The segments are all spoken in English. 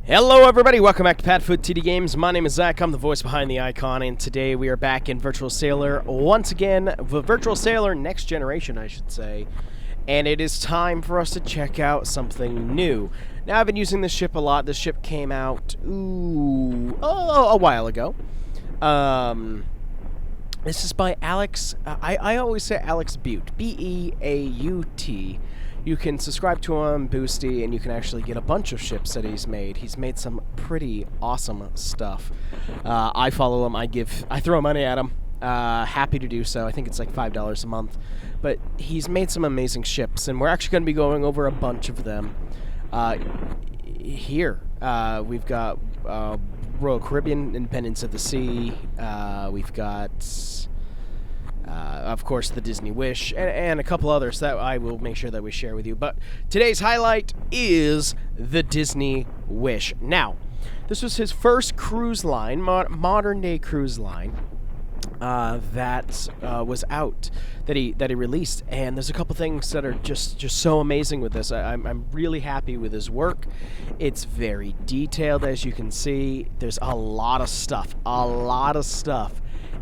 Hello everybody, welcome back to PadFootTD Games. My name is Zach, I'm the voice behind the icon, and today we are back in Virtual Sailor once again, the Virtual Sailor Next Generation, I should say. And it is time for us to check out something new. Now, I've been using this ship a lot. This ship came out, a while ago. This is by Alex, I always say Alex Butte, B-E-A-U-T. You can subscribe to him, Boosty, and you can actually get a bunch of ships that he's made. He's made some pretty awesome stuff. I follow him. I throw money at him. Happy to do so. I think it's like $5 a month. But he's made some amazing ships, and we're actually going to be going over a bunch of them here. We've got Royal Caribbean, Independence of the Sea. We've got... of course, the Disney Wish, and a couple others that I will make sure that we share with you. But today's highlight is the Disney Wish. Now, this was his first cruise line, modern-day cruise line, that was out, that he released. And there's a couple things that are just so amazing with this. I'm really happy with his work. It's very detailed, as you can see. There's a lot of stuff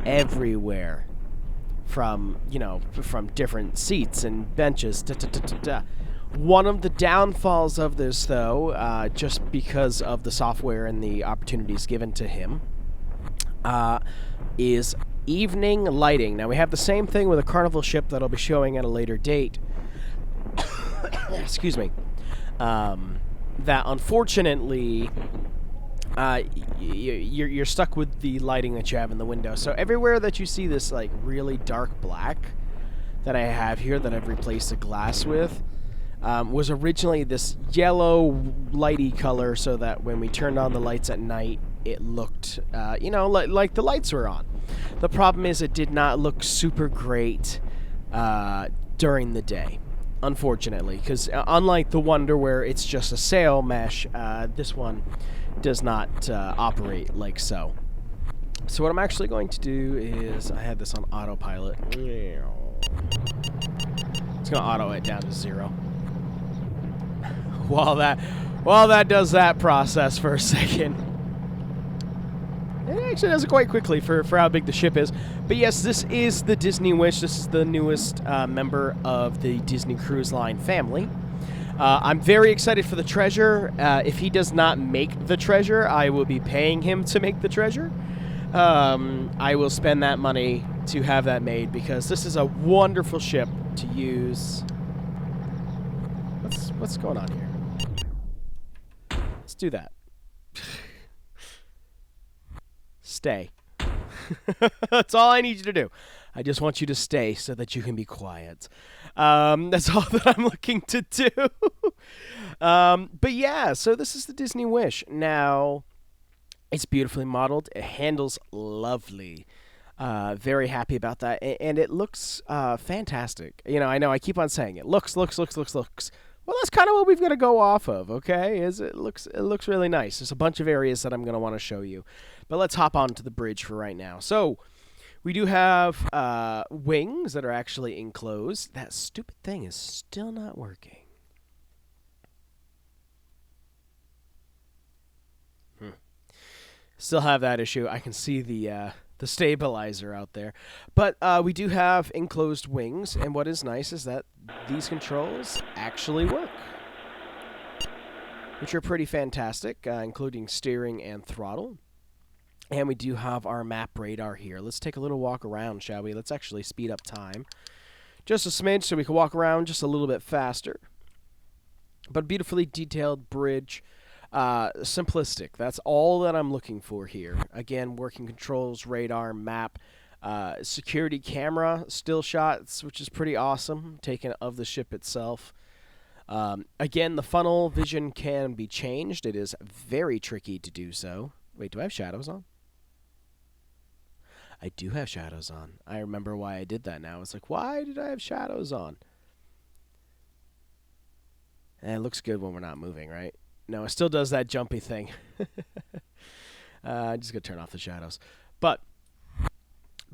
everywhere. From different seats and benches. One of the downfalls of this, though, just because of the software and the opportunities given to him, is evening lighting. Now, we have the same thing with a Carnival ship that I'll be showing at a later date. Excuse me. That, unfortunately... you're stuck with the lighting that you have in the window. So everywhere that you see this like really dark black that I have here that I've replaced the glass with was originally this yellow lighty color, so that when we turned on the lights at night it looked like the lights were on. The problem is it did not look super great during the day, unfortunately, because unlike the Wonder where it's just a sail mesh, this one does not operate like so. So what I'm actually going to do is, I had this on autopilot. It's going to auto it down to 0. While that does that process for a second. It actually does it quite quickly for how big the ship is. But yes, this is the Disney Wish. This is the newest member of the Disney Cruise Line family. I'm very excited for the treasure. If he does not make the treasure, I will be paying him to make the treasure. I will spend that money to have that made, because this is a wonderful ship to use. What's going on here? Let's do that. Stay. That's all I need you to do. I just want you to stay so that you can be quiet. That's all that I'm looking to do. But yeah, so this is the Disney Wish. Now, it's beautifully modeled. It handles lovely. Very happy about that. And it looks fantastic. I know I keep on saying it. Looks. Well, that's kind of what we've got to go off of, okay? It looks really nice. There's a bunch of areas that I'm going to want to show you. But let's hop onto the bridge for right now. So, we do have wings that are actually enclosed. That stupid thing is still not working. Still have that issue. I can see the stabilizer out there. But we do have enclosed wings, and what is nice is that these controls actually work, which are pretty fantastic, including steering and throttle. And we do have our map radar here. Let's take a little walk around, shall we? Let's actually speed up time just a smidge so we can walk around just a little bit faster. But beautifully detailed bridge. Simplistic. That's all that I'm looking for here. Again, working controls, radar, map, security camera, still shots, which is pretty awesome, taken of the ship itself. Again, the funnel vision can be changed. It is very tricky to do so. Wait, do I have shadows on? I do have shadows on. I remember why I did that now. It's like, why did I have shadows on? And it looks good when we're not moving, right? No, it still does that jumpy thing. I'm just going to turn off the shadows. But,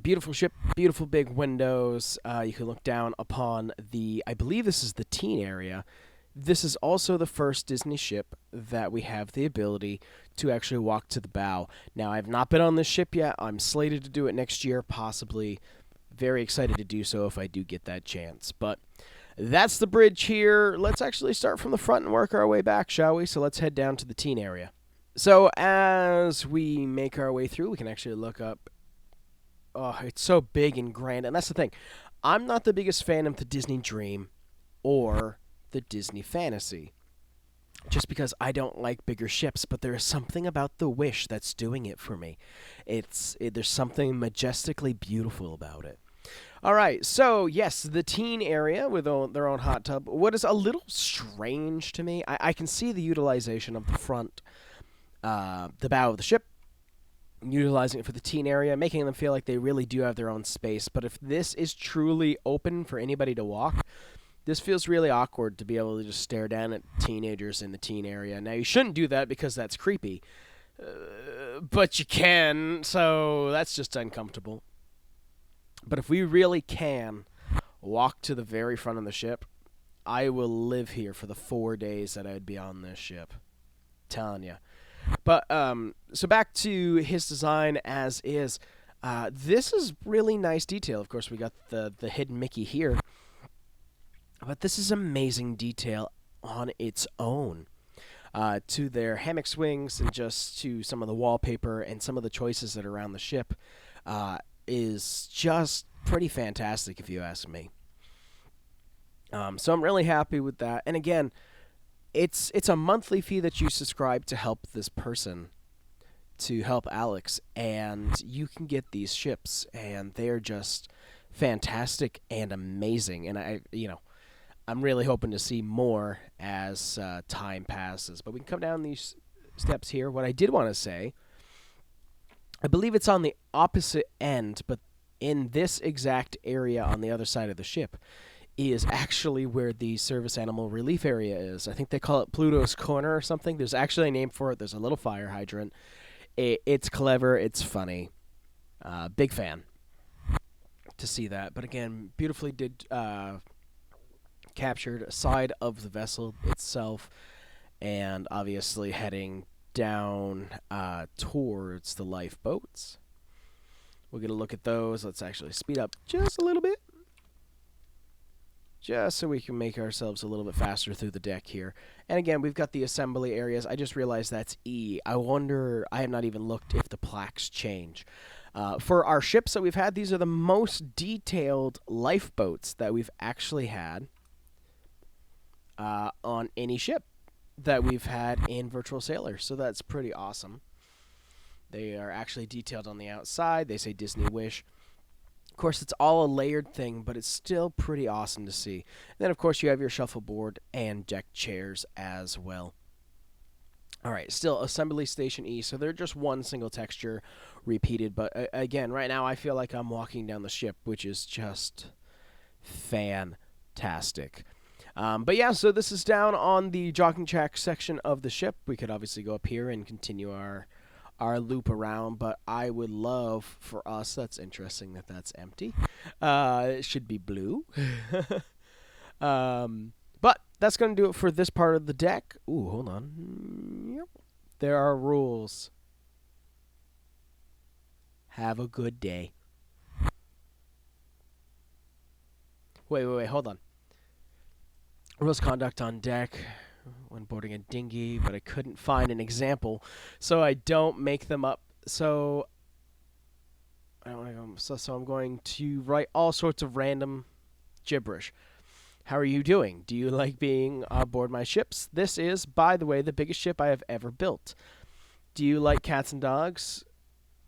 beautiful ship, beautiful big windows. You can look down upon the, I believe this is the teen area. This is also the first Disney ship that we have the ability to actually walk to the bow. Now, I've not been on this ship yet. I'm slated to do it next year, possibly. Very excited to do so if I do get that chance. But that's the bridge here. Let's actually start from the front and work our way back, shall we? So let's head down to the teen area. So as we make our way through, we can actually look up. Oh, it's so big and grand. And that's the thing. I'm not the biggest fan of the Disney Dream or the Disney Fantasy, just because I don't like bigger ships, but there is something about the Wish that's doing it for me. There's something majestically beautiful about it. All right, so yes, the teen area with their own hot tub. What is a little strange to me, I can see the utilization of the front, the bow of the ship, utilizing it for the teen area, making them feel like they really do have their own space. But if this is truly open for anybody to walk, this feels really awkward to be able to just stare down at teenagers in the teen area. Now, you shouldn't do that because that's creepy, but you can, so that's just uncomfortable. But if we really can walk to the very front of the ship, I will live here for the 4 days that I'd be on this ship. Telling you. But so back to his design as is. This is really nice detail. Of course, we got the hidden Mickey here. But this is amazing detail on its own. To their hammock swings and just to some of the wallpaper and some of the choices that are around the ship is just pretty fantastic, if you ask me. So I'm really happy with that. And again, it's a monthly fee that you subscribe to help this person, to help Alex, and you can get these ships, and they're just fantastic and amazing. And I'm really hoping to see more as time passes. But we can come down these steps here. What I did want to say, I believe it's on the opposite end, but in this exact area on the other side of the ship is actually where the service animal relief area is. I think they call it Pluto's Corner or something. There's actually a name for it. There's a little fire hydrant. It's clever. It's funny. Big fan to see that. But again, beautifully captured a side of the vessel itself, and obviously heading down towards the lifeboats. We're going to look at those. Let's actually speed up just a little bit, just so we can make ourselves a little bit faster through the deck here. And again, we've got the assembly areas. I just realized that's E. I wonder, I have not even looked if the plaques change. For our ships that we've had, these are the most detailed lifeboats that we've actually had on any ship that we've had in Virtual Sailor. So that's pretty awesome. They are actually detailed on the outside. They say Disney Wish. Of course, it's all a layered thing, but it's still pretty awesome to see. And then, of course, you have your shuffleboard and deck chairs as well. All right, still Assembly Station E. So they're just one single texture repeated. But again, right now I feel like I'm walking down the ship, which is just fantastic. But yeah, so this is down on the jogging track section of the ship. We could obviously go up here and continue our loop around, but I would love for us, that's interesting that that's empty. It should be blue. But that's going to do it for this part of the deck. Ooh, hold on. Yep. There are rules. Have a good day. Wait, hold on. Rules conduct on deck when boarding a dinghy, but I couldn't find an example, so I don't make them up. So I'm going to write all sorts of random gibberish. How are you doing? Do you like being aboard my ships? This is, by the way, the biggest ship I have ever built. Do you like cats and dogs?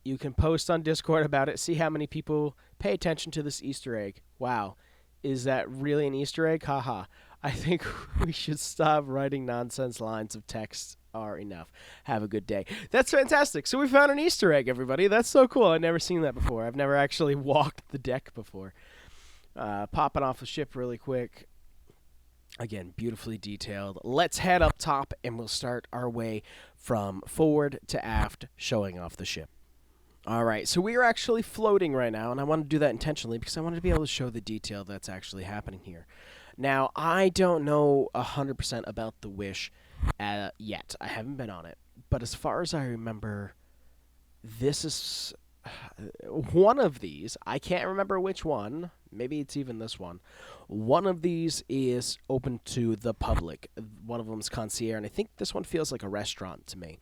You can post on Discord about it. See how many people pay attention to this Easter egg. Wow. Is that really an Easter egg? Haha. I think we should stop writing nonsense lines of text are enough. Have a good day. That's fantastic. So we found an Easter egg, everybody. That's so cool. I've never seen that before. I've never actually walked the deck before. Popping off the ship really quick. Again, beautifully detailed. Let's head up top, and we'll start our way from forward to aft, showing off the ship. All right, so we are actually floating right now, and I want to do that intentionally because I wanted to be able to show the detail that's actually happening here. Now, I don't know 100% about the Wish yet. I haven't been on it. But as far as I remember, this is one of these. I can't remember which one. Maybe it's even this one. One of these is open to the public. One of them is concierge, and I think this one feels like a restaurant to me.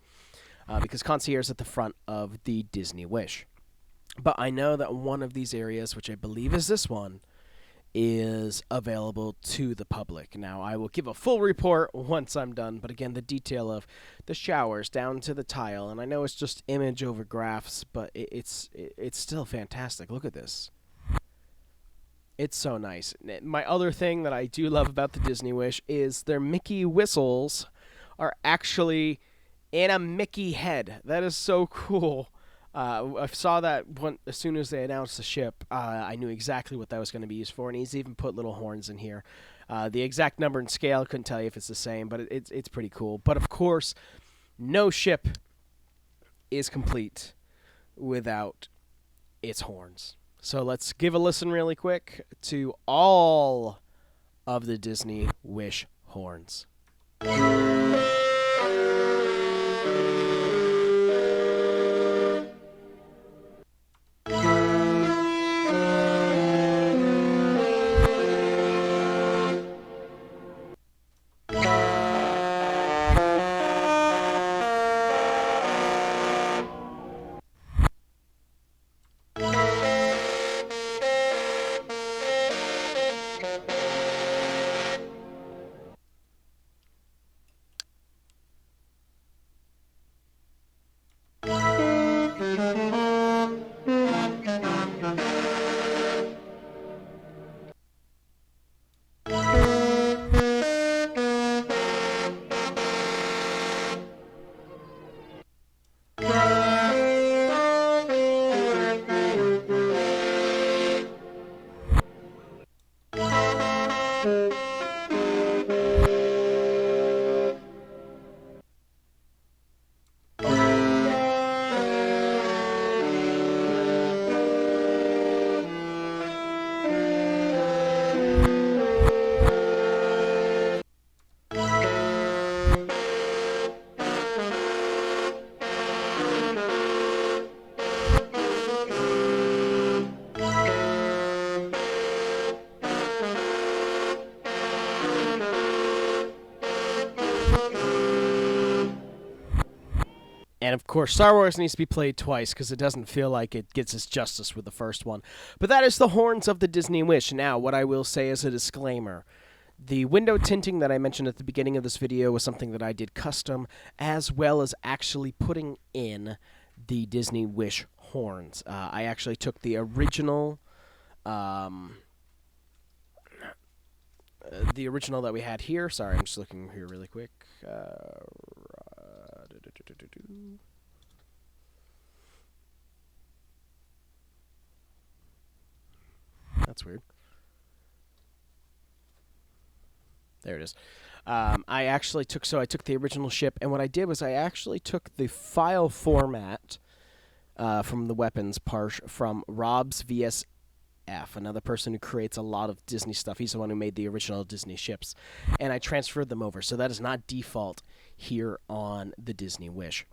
Because concierge is at the front of the Disney Wish. But I know that one of these areas, which I believe is this one, is available to the public. Now, I will give a full report once I'm done, but again, the detail of the showers down to the tile, and I know it's just image over graphs, but it's still fantastic. Look at this. It's so nice. My other thing that I do love about the Disney Wish is their Mickey whistles are actually in a Mickey head. That is so cool. I saw that as soon as they announced the ship. I knew exactly what that was going to be used for, and he's even put little horns in here. The exact number and scale, I couldn't tell you if it's the same, but it's pretty cool. But of course, no ship is complete without its horns. So let's give a listen really quick to all of the Disney Wish horns. And of course, Star Wars needs to be played twice because it doesn't feel like it gets its justice with the first one. But that is the horns of the Disney Wish. Now, what I will say as a disclaimer, the window tinting that I mentioned at the beginning of this video was something that I did custom, as well as actually putting in the Disney Wish horns. I actually took the original that we had here. Sorry, I'm just looking here really quick. That's weird. There it is. I took the original ship, and what I did was I actually took the file format from the weapons from Rob's VSF, another person who creates a lot of Disney stuff. He's the one who made the original Disney ships, and I transferred them over. So that is not default here on the Disney Wish.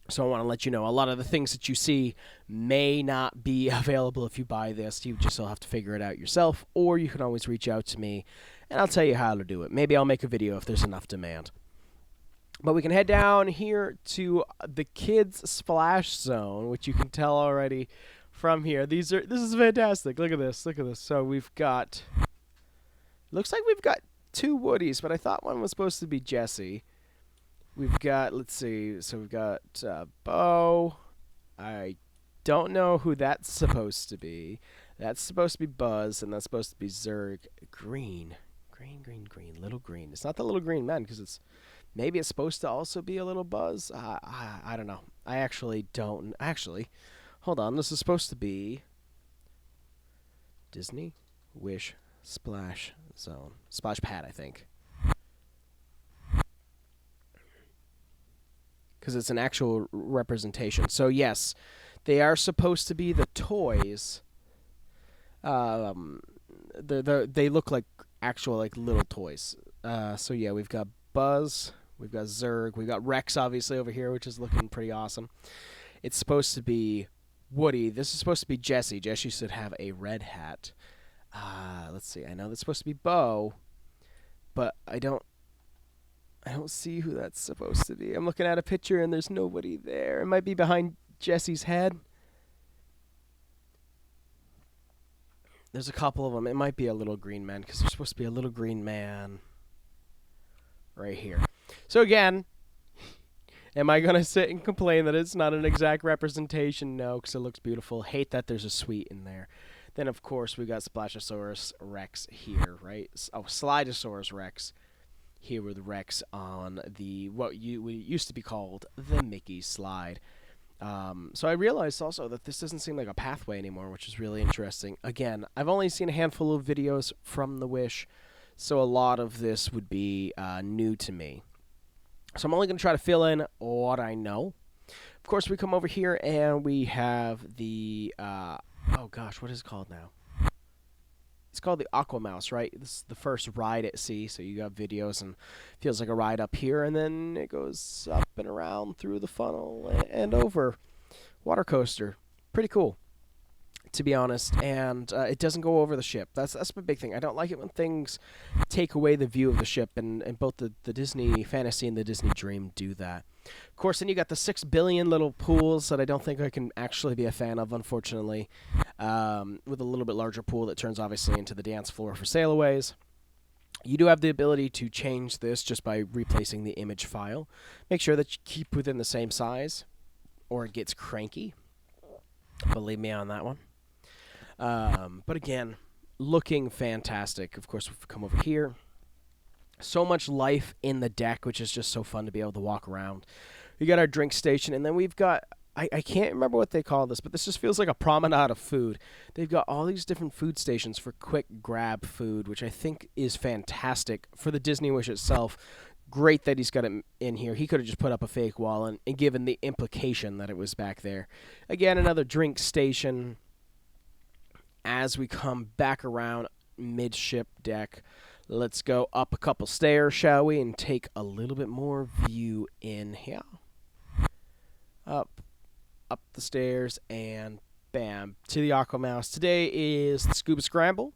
So I want to let you know, a lot of the things that you see may not be available if you buy this. You just will have to figure it out yourself, or you can always reach out to me, and I'll tell you how to do it. Maybe I'll make a video if there's enough demand. But we can head down here to the kids' splash zone, which you can tell already from here. This is fantastic. Look at this. Look at this. So we've got, looks like we've got 2 Woodies, but I thought one was supposed to be Jesse. We've got, let's see, so we've got Bo. I don't know who that's supposed to be. That's supposed to be Buzz, and that's supposed to be Zurg. Green. Little green. It's not the little green man, because maybe it's supposed to also be a little Buzz. I don't know. I actually don't. Actually, hold on. This is supposed to be Disney Wish Splash Zone. Splash Pad, I think. Because it's an actual representation. So yes, they are supposed to be the toys. They look like actual like little toys. So yeah, we've got Buzz, we've got Zurg, we've got Rex obviously over here, which is looking pretty awesome. It's supposed to be Woody. This is supposed to be Jessie. Jessie should have a red hat. Let's see. I know that's supposed to be Bo, but I don't see who that's supposed to be. I'm looking at a picture and there's nobody there. It might be behind Jessie's head. There's a couple of them. It might be a little green man because there's supposed to be a little green man right here. So again, am I going to sit and complain that it's not an exact representation? No, because it looks beautiful. Hate that there's a sweet in there. Then, of course, we got Splashosaurus Rex here, right? Oh, Slidosaurus Rex here with Rex on the what used to be called the Mickey slide. So I realized also that this doesn't seem like a pathway anymore, which is really interesting. Again, I've only seen a handful of videos from the Wish, so a lot of this would be new to me. So I'm only going to try to fill in what I know. Of course, we come over here and we have the, oh gosh, what is it called now? It's called the Aqua Mouse, right? This is the first ride at sea, so you got videos and feels like a ride up here, and then it goes up and around through the funnel and over. Water coaster. Pretty cool, to be honest, and it doesn't go over the ship. That's my big thing. I don't like it when things take away the view of the ship, and both the Disney Fantasy and the Disney Dream do that. Of course, then you got the 6 billion little pools that I don't think I can actually be a fan of, unfortunately, with a little bit larger pool that turns obviously into the dance floor for sailaways. You do have the ability to change this just by replacing the image file. Make sure that you keep within the same size, or it gets cranky. Believe me on that one. But again, looking fantastic. Of course, we've come over here. So much life in the deck, which is just so fun to be able to walk around. We got our drink station, and then we've got, I can't remember what they call this, but this just feels like a promenade of food. They've got all these different food stations for quick grab food, which I think is fantastic for the Disney Wish itself. Great that he's got it in here. He could have just put up a fake wall and given the implication that it was back there. Again, another drink station. As we come back around midship deck, let's go up a couple stairs, shall we, and take a little bit more view in here. Up the stairs, and bam, to the Aqua Mouse. Today is the Scuba Scramble.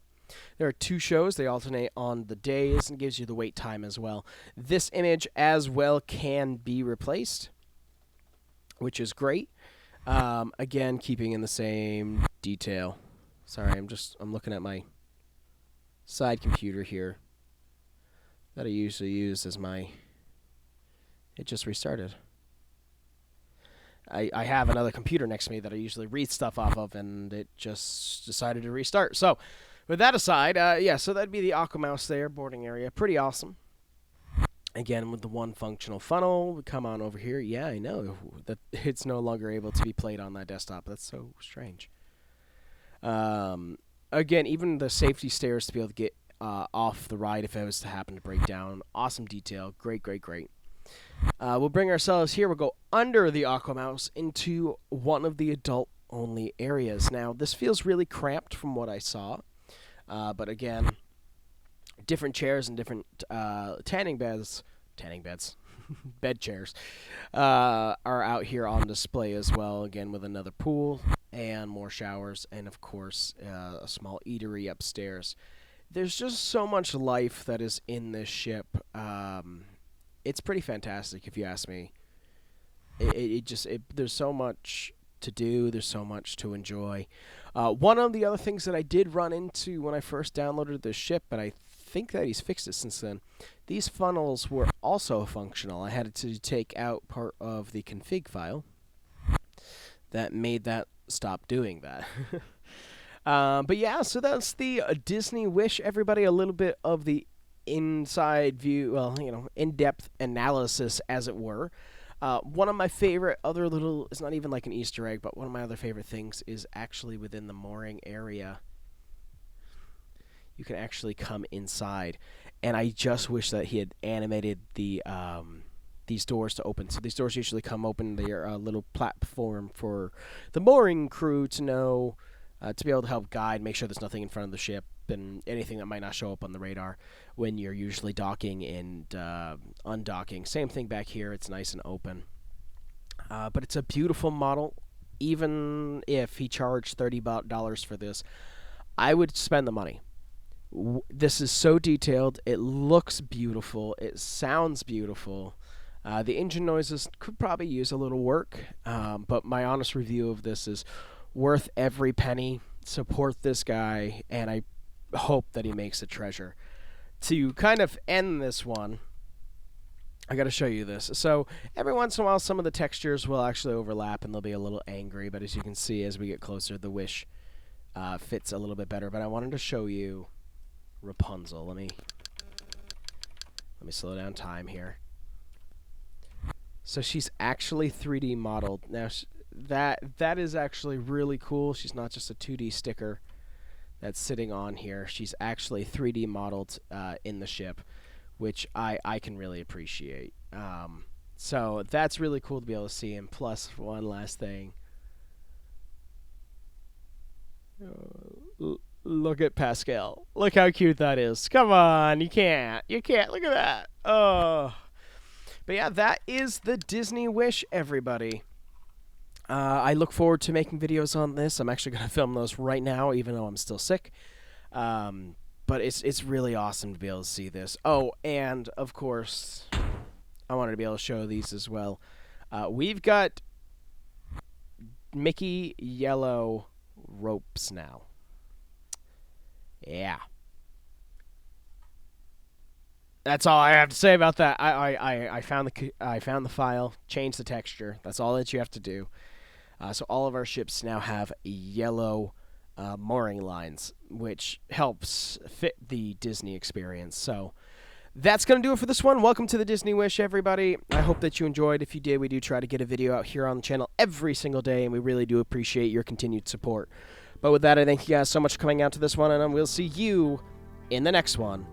There are 2 shows. They alternate on the days and gives you the wait time as well. This image as well can be replaced, which is great. Again, keeping in the same detail. Sorry, I'm looking at my side computer here that I usually use as my... It just restarted. I have another computer next to me that I usually read stuff off of, and it just decided to restart. So, with that aside, yeah, so that'd be the Aqua Mouse there, boarding area. Pretty awesome. Again, with the one functional funnel, we come on over here. Yeah, I know that it's no longer able to be played on that desktop. That's so strange. Again, even the safety stairs to be able to get off the ride if it was to happen to break down. Awesome detail. Great, great, great. We'll bring ourselves here. We'll go under the Aqua Mouse into one of the adult-only areas. Now, this feels really cramped from what I saw. But again, different chairs and different tanning beds, bed chairs, are out here on display as well. Again, with another pool and more showers, and of course, a small eatery upstairs. There's just so much life that is in this ship. It's pretty fantastic, if you ask me. There's so much to do. There's so much to enjoy. One of the other things that I did run into when I first downloaded this ship, but I think that he's fixed it since then, these funnels were also functional. I had to take out part of the config file that made that stop doing that. But yeah, so that's the Disney Wish, everybody. A little bit of the inside view, well, in-depth analysis, as it were. One of my favorite other little, it's not even like an Easter egg, but one of my other favorite things is actually within the mooring area. You can actually come inside, and I just wish that he had animated the these doors to open. So these doors usually come open. They are a little platform for the mooring crew to know, to be able to help guide, make sure there's nothing in front of the ship, and anything that might not show up on the radar when you're usually docking and undocking. Same thing back here. It's nice and open. But it's a beautiful model. Even if he charged $30 for this, I would spend the money. This is so detailed. It looks beautiful. It sounds beautiful. The engine noises could probably use a little work, but my honest review of this is worth every penny. Support this guy, and I hope that he makes a treasure. To kind of end this one, I got to show you this. So every once in a while, some of the textures will actually overlap, and they'll be a little angry, but as you can see, as we get closer, the Wish fits a little bit better. But I wanted to show you Rapunzel. Let me slow down time here. So she's actually 3D modeled. Now that is actually really cool. She's not just a 2D sticker that's sitting on here. She's actually 3D modeled in the ship, which I can really appreciate. So that's really cool to be able to see. And plus, one last thing. Look at Pascal. Look how cute that is. Come on, you can't. Look at that. Oh. But yeah, that is the Disney Wish, everybody. I look forward to making videos on this. I'm actually going to film those right now, even though I'm still sick. But it's really awesome to be able to see this. Oh, and of course, I wanted to be able to show these as well. We've got Mickey yellow ropes now. Yeah. That's all I have to say about that. I found the file, changed the texture. That's all that you have to do. So all of our ships now have yellow mooring lines, which helps fit the Disney experience. So that's going to do it for this one. Welcome to the Disney Wish, everybody. I hope that you enjoyed. If you did, we do try to get a video out here on the channel every single day, and we really do appreciate your continued support. But with that, I thank you guys so much for coming out to this one, and we'll see you in the next one.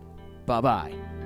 Bye-bye.